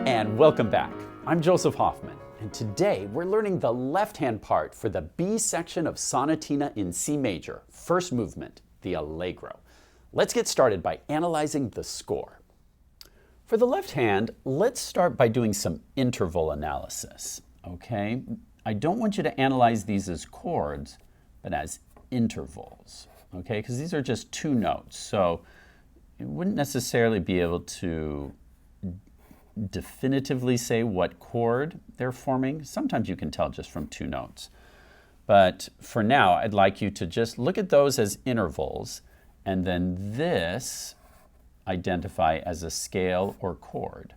And welcome back. I'm Joseph Hoffman, and today we're learning the left-hand part for the B section of Sonatina in C major, first movement, the Allegro. Let's get started by analyzing the score. For the left hand, let's start by doing some interval analysis, okay? I don't want you to analyze these as chords, but as intervals, okay? Because these are just two notes, so you wouldn't necessarily be able to definitively say what chord they're forming. Sometimes you can tell just from two notes. But for now, I'd like you to just look at those as intervals, and then this identify as a scale or chord.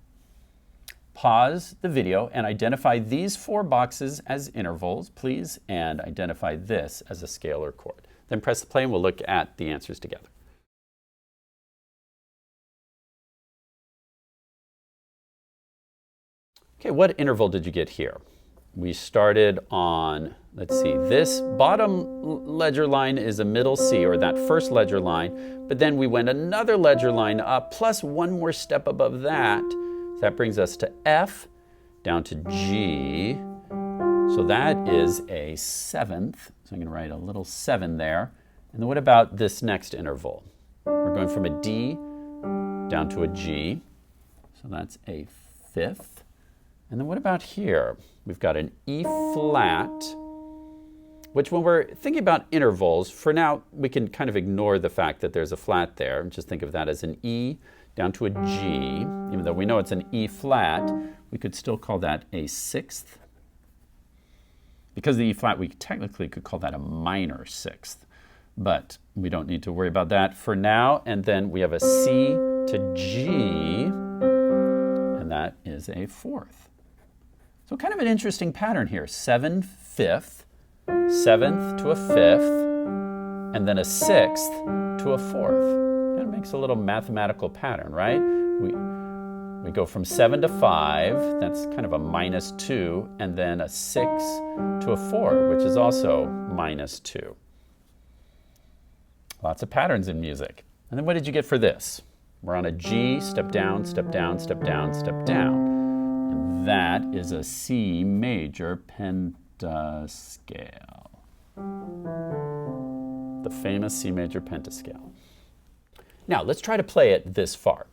Pause the video and identify these four boxes as intervals, please, and identify this as a scale or chord. Then press the play and we'll look at the answers together. Okay, what interval did you get here? We started on, let's see, this bottom ledger line is a middle C, or that first ledger line, but then we went another ledger line up, plus one more step above that. So that brings us to F, down to G. So that is a seventh. So I'm going to write a little 7 there. And then what about this next interval? We're going from a D down to a G. So that's a 5th. And then what about here? We've got an E flat, which when we're thinking about intervals, for now we can kind of ignore the fact that there's a flat there and just think of that as an E down to a G. Even though we know it's an E flat, we could still call that a 6th. Because the E flat, we technically could call that a minor 6th. But we don't need to worry about that for now. And then we have a C to G, and that is a 4th. So kind of an interesting pattern here. 7th, 5th, 7th to a 5th, and then a 6th to a 4th. That makes a little mathematical pattern, right? We go from 7 to 5, that's kind of a -2, and then a 6 to a 4, which is also -2. Lots of patterns in music. And then what did you get for this? We're on a G, step down, step down, step down, step down. And that is a C major pentascale. The famous C major pentascale. Now, let's try to play it this far.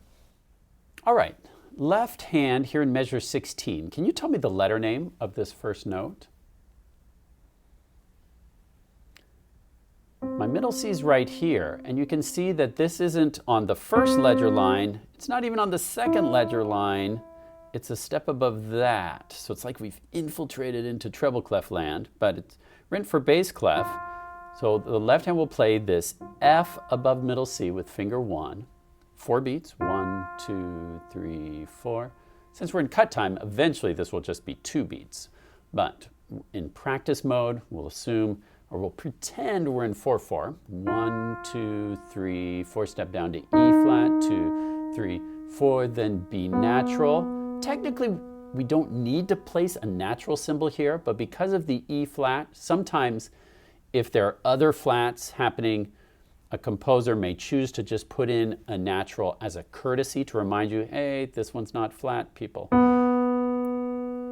All right, left hand here in measure 16. Can you tell me the letter name of this first note? My middle C is right here, and you can see that this isn't on the first ledger line. It's not even on the second ledger line. It's a step above that. So it's like we've infiltrated into treble clef land, but it's written for bass clef. So the left hand will play this F above middle C with finger 1. 4 beats, 1, 2, 3, 4. Since we're in cut time, eventually this will just be 2 beats. But in practice mode, we'll assume, or we'll pretend we're in 4/4. 1, 2, 3, 4 step down to E flat, 2, 3, 4, then B natural. Technically, we don't need to place a natural symbol here, but because of the E flat, sometimes if there are other flats happening, a composer may choose to just put in a natural as a courtesy to remind you, hey, this one's not flat, people.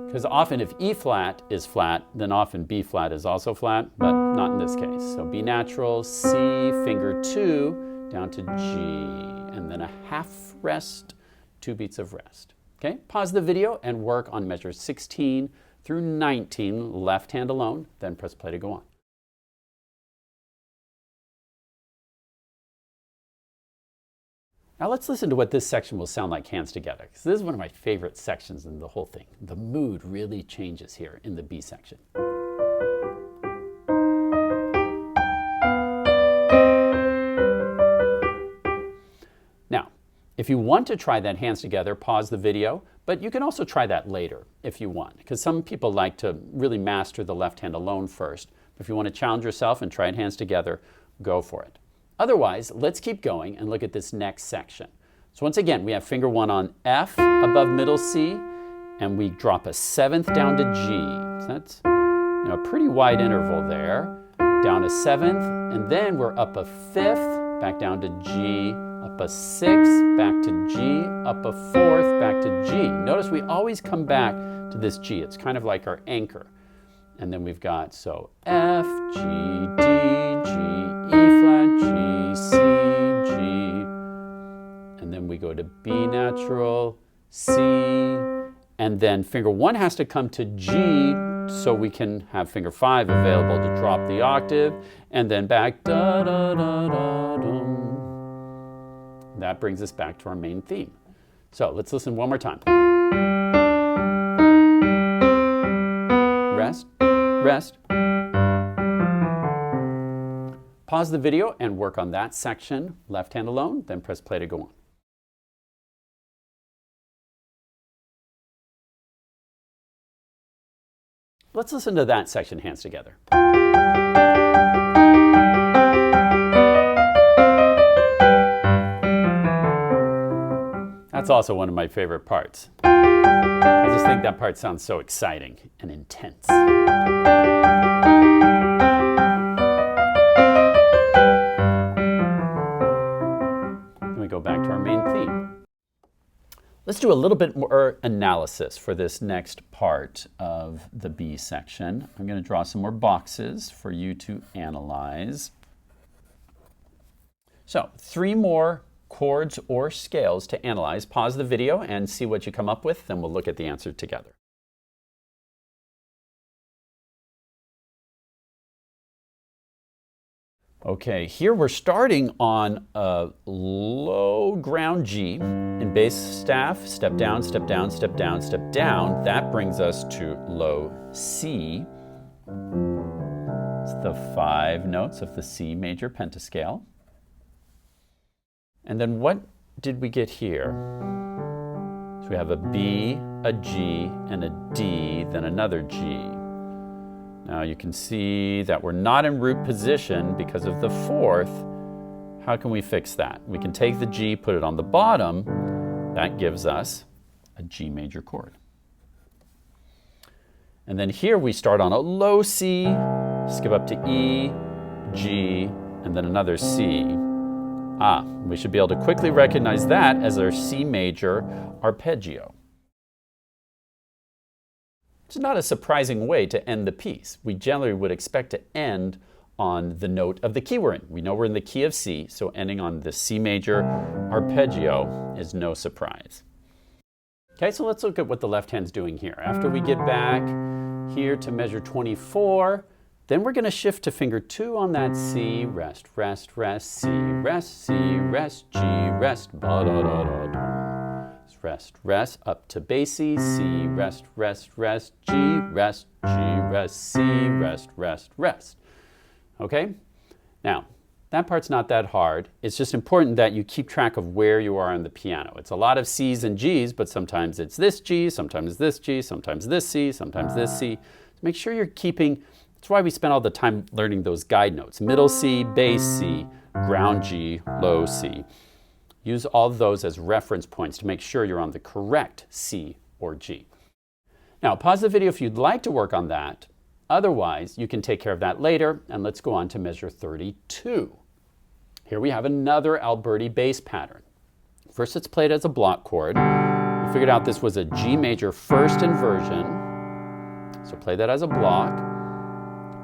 Because often if E flat is flat, then often B flat is also flat, but not in this case. So B natural, C, finger 2, down to G, and then a half rest, 2 beats of rest. Okay, pause the video and work on measures 16 through 19, left hand alone, then press play to go on. Now let's listen to what this section will sound like hands together, because this is one of my favorite sections in the whole thing. The mood really changes here in the B section. Now, if you want to try that hands together, pause the video, but you can also try that later if you want, because some people like to really master the left hand alone first. But if you want to challenge yourself and try it hands together, go for it. Otherwise, let's keep going and look at this next section. So once again, we have finger 1 on F above middle C, and we drop a 7th down to G. So that's a pretty wide interval there. Down a 7th, and then we're up a 5th, back down to G, up a 6th, back to G, up a 4th, back to G. Notice course, we always come back to this G. It's kind of like our anchor. And then we've got, so F, G, D, G, E flat, G, C, G. And then we go to B natural, C. And then finger 1 has to come to G so we can have finger 5 available to drop the octave. And then back, da, da, da, da, dum. That brings us back to our main theme. So let's listen one more time. Rest, rest. Pause the video and work on that section, left hand alone, then press play to go on. Let's listen to that section, hands together. That's also one of my favorite parts. I just think that part sounds so exciting and intense. Then we go back to our main theme. Let's do a little bit more analysis for this next part of the B section. I'm going to draw some more boxes for you to analyze. So, 3 more chords or scales to analyze. Pause the video and see what you come up with, then we'll look at the answer together. Okay, here we're starting on a low ground G in bass staff, step down, step down, step down, step down. That brings us to low C. It's the 5 notes of the C major pentascale. And then what did we get here? So we have a B, a G, and a D, then another G. Now you can see that we're not in root position because of the 4th. How can we fix that? We can take the G, put it on the bottom. That gives us a G major chord. And then here we start on a low C, skip up to E, G, and then another C. We should be able to quickly recognize that as our C major arpeggio. It's not a surprising way to end the piece. We generally would expect to end on the note of the key we're in. We know we're in the key of C, so ending on the C major arpeggio is no surprise. Okay, so let's look at what the left hand's doing here. After we get back here to measure 24, then we're going to shift to finger 2 on that C, rest, rest, rest, C, rest, G, rest, ba da da da da. Rest, rest, up to bass C, C, rest, rest, rest, G, rest, C, rest, rest, rest. Okay? Now, that part's not that hard. It's just important that you keep track of where you are on the piano. It's a lot of C's and G's, but sometimes it's this G, sometimes this G, sometimes this C, sometimes this C. So make sure you're keeping. That's why we spend all the time learning those guide notes. Middle C, bass C, ground G, low C. Use all of those as reference points to make sure you're on the correct C or G. Now, pause the video if you'd like to work on that. Otherwise, you can take care of that later, and let's go on to measure 32. Here we have another Alberti bass pattern. First, it's played as a block chord. We figured out this was a G major first inversion. So play that as a block.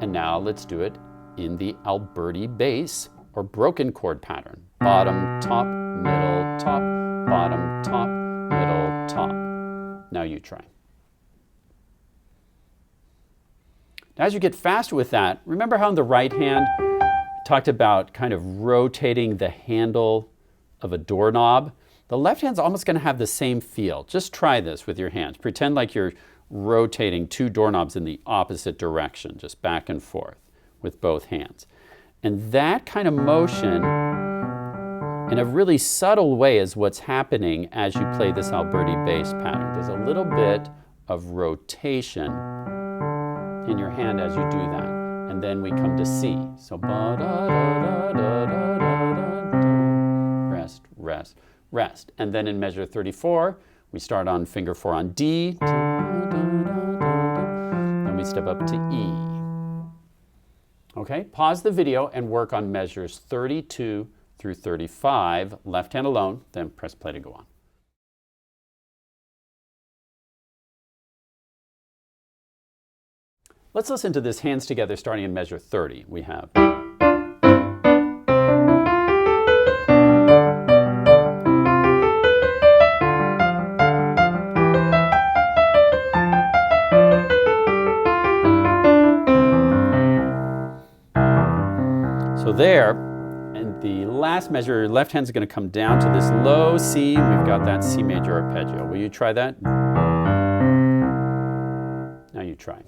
And now let's do it in the Alberti bass or broken chord pattern. Bottom, top, middle, top, bottom, top, middle, top. Now you try. Now as you get faster with that, remember how in the right hand I talked about kind of rotating the handle of a doorknob? The left hand's almost going to have the same feel. Just try this with your hands. Pretend like you're rotating 2 doorknobs in the opposite direction, just back and forth with both hands. And that kind of motion, in a really subtle way, is what's happening as you play this Alberti bass pattern. There's a little bit of rotation in your hand as you do that. And then we come to C. So ba da da da da da da da. Rest, rest, rest. And then in measure 34, we start on finger 4 on D. Then we step up to E. Okay, pause the video and work on measures 32 through 35, left hand alone, then press play to go on. Let's listen to this hands together starting in measure 30. We have. So there, and the last measure, your left hand's going to come down to this low C. We've got that C major arpeggio. Will you try that? Now you try.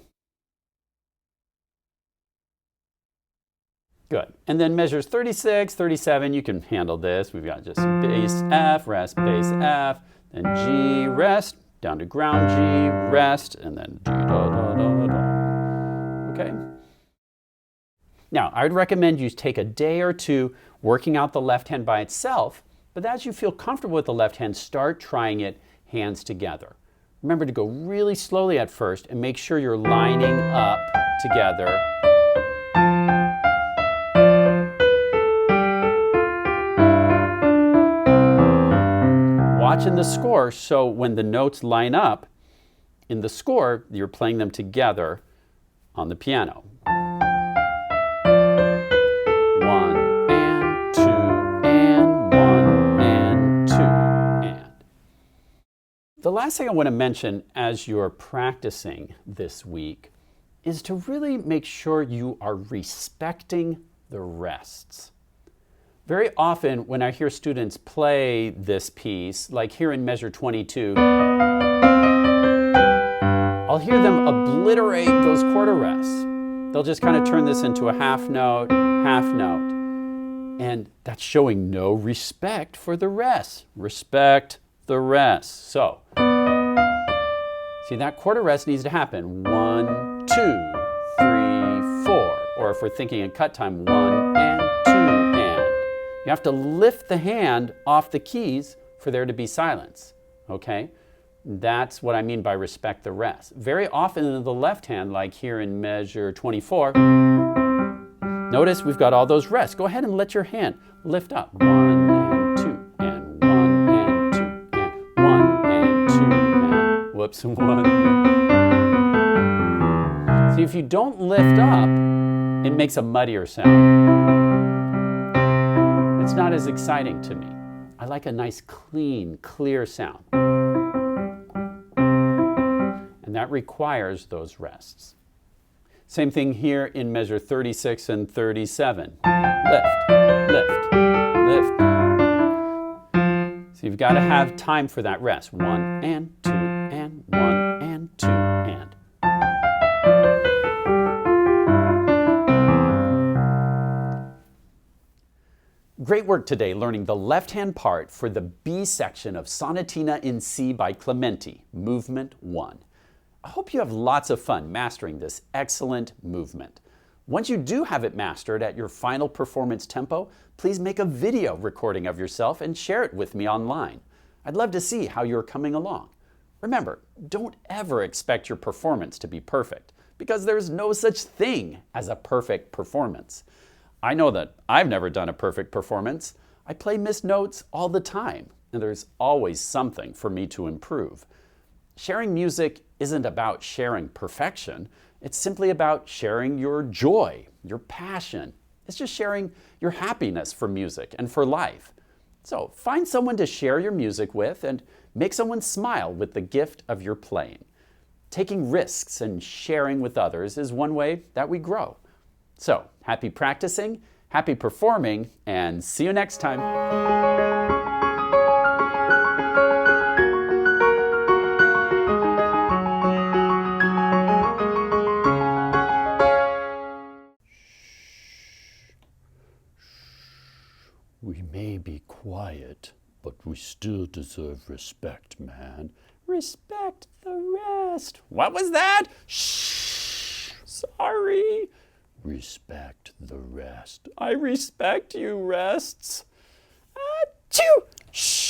Good. And then measures 36, 37, you can handle this. We've got just bass F, rest, bass F, then G, rest, down to ground G, rest, and then G, da, da, da, da. Okay? Now, I would recommend you take a day or two working out the left hand by itself, but as you feel comfortable with the left hand, start trying it hands together. Remember to go really slowly at first and make sure you're lining up together. Watching the score, so when the notes line up in the score, you're playing them together on the piano. 1 and 2 and 1 and 2 and. The last thing I want to mention as you're practicing this week is to really make sure you are respecting the rests. Very often when I hear students play this piece, like here in measure 22, I'll hear them obliterate those quarter rests. They'll just kind of turn this into a half note, and that's showing no respect for the rest. Respect the rest. So, see, that quarter rest needs to happen. 1, 2, 3, 4. Or if we're thinking in cut time, 1 and 2 and. You have to lift the hand off the keys for there to be silence, okay? That's what I mean by respect the rest. Very often in the left hand, like here in measure 24, notice we've got all those rests. Go ahead and let your hand lift up. 1 and 2 and 1 and 2 and 1 and 2 and whoops, 1. See, if you don't lift up, it makes a muddier sound. It's not as exciting to me. I like a nice, clean, clear sound. And that requires those rests. Same thing here in measure 36 and 37. Lift, lift, lift. So you've got to have time for that rest. 1 and 2 and 1 and 2 and. Great work today learning the left-hand part for the B section of Sonatina in C by Clementi, Movement 1. I hope you have lots of fun mastering this excellent movement. Once you do have it mastered at your final performance tempo, please make a video recording of yourself and share it with me online. I'd love to see how you're coming along. Remember, don't ever expect your performance to be perfect, because there's no such thing as a perfect performance. I know that I've never done a perfect performance. I play missed notes all the time, and there's always something for me to improve. Sharing music isn't about sharing perfection. It's simply about sharing your joy, your passion. It's just sharing your happiness for music and for life. So find someone to share your music with and make someone smile with the gift of your playing. Taking risks and sharing with others is one way that we grow. So, happy practicing, happy performing, and see you next time. We may be quiet, but we still deserve respect, man. Respect the rest. What was that? Shh. Sorry. Respect the rest. I respect you, rests. Achoo! Shh.